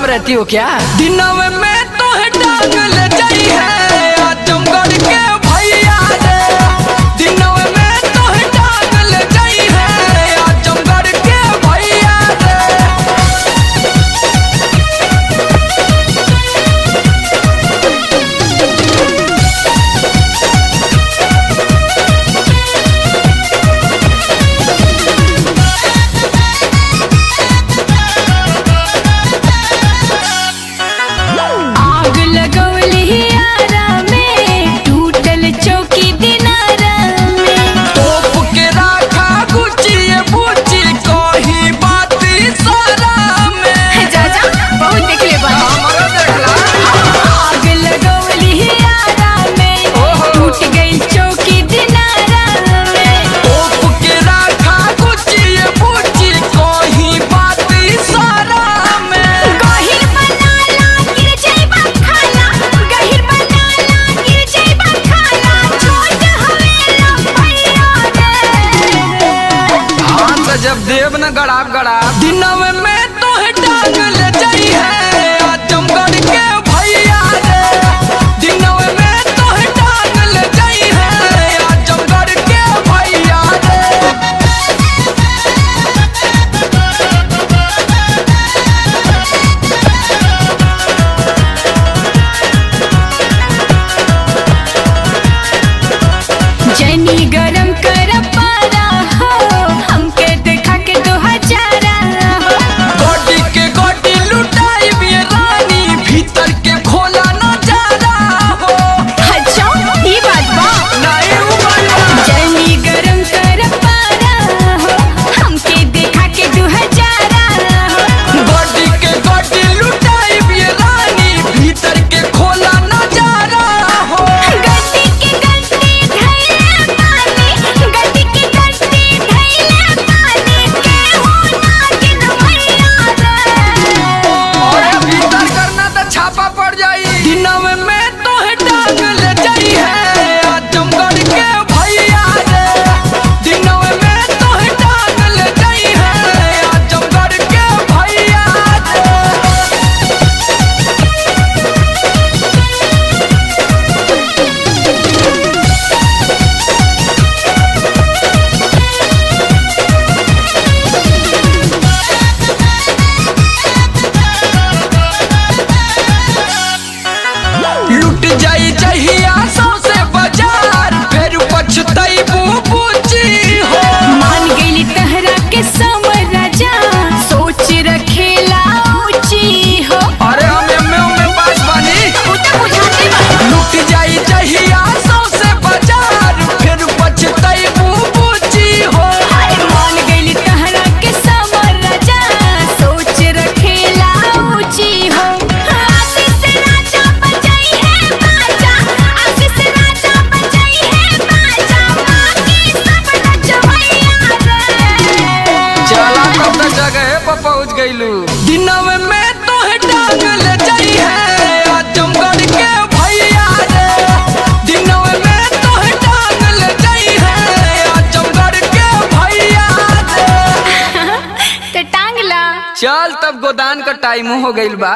रहती हो क्या? दिनवे में तो है टांग ले जाई है आजमगढ़ के भैया रे। दिनवे में तो है टांग ले जाई है आजमगढ़ के भैया रे। जब देव न गड़ा दिनवे में तो है टांग ले जाई है आजमगढ़ के भैया रे। दिनवे में तो है टांग ले जाई है आजमगढ़ के भैया रे। जनी गरम कर पारा हो हमके देखा के 2000 हो। गोटी के गोटी लुटाई भी रानी भीतर के खोला न जा रहा हो। अच्छा ये बात बा नहीं उबाला जनी गरम कर पारा हो हमके देखा के 2000 हो। गोटी के गोटी लुटाई भी रानी भीतर के खोला न जा रहा हो। गट्टी के गट्टी धैले पानी गट्टी के गट्टी धैले पानी के होना किन भैया रे। और भीतर करना तो छापा पड़ जाई। दिनवे में तो है टांग ले जाई है आजमगढ़ के भैया रे। दिनवे में तो है टांग ले जाई है आजमगढ़ के भैया रे। लुट जाई जहिया सौसे बाजार फिर पछतैबू पूछी हो। मान गईली तहरा के समर राजा सोच रखेला ऊंची हो। अरे हम एम्मे में पास बानी। उता बुझाते बा लुट जाई जहिया सौसे बाजार फिर पछतैबू पूछी हो। अरे मान गईली तहरा के समर राजा सोच रखेला ऊंची हो। आशीष राजा बजाई है बाजा आशीष राजा बजाई है बाजा बाकी सब नचवैया रे। चला कब तक जगह पर पहुंच गईलू। दिनवे में तो है टांग ले जाई है आजमगढ़ के भैया रे। दिनवे में तो है टांग ले जाई है आजमगढ़ के भैया रे। तो टांगला चल तब गोदान का टाइम हो गईल बा।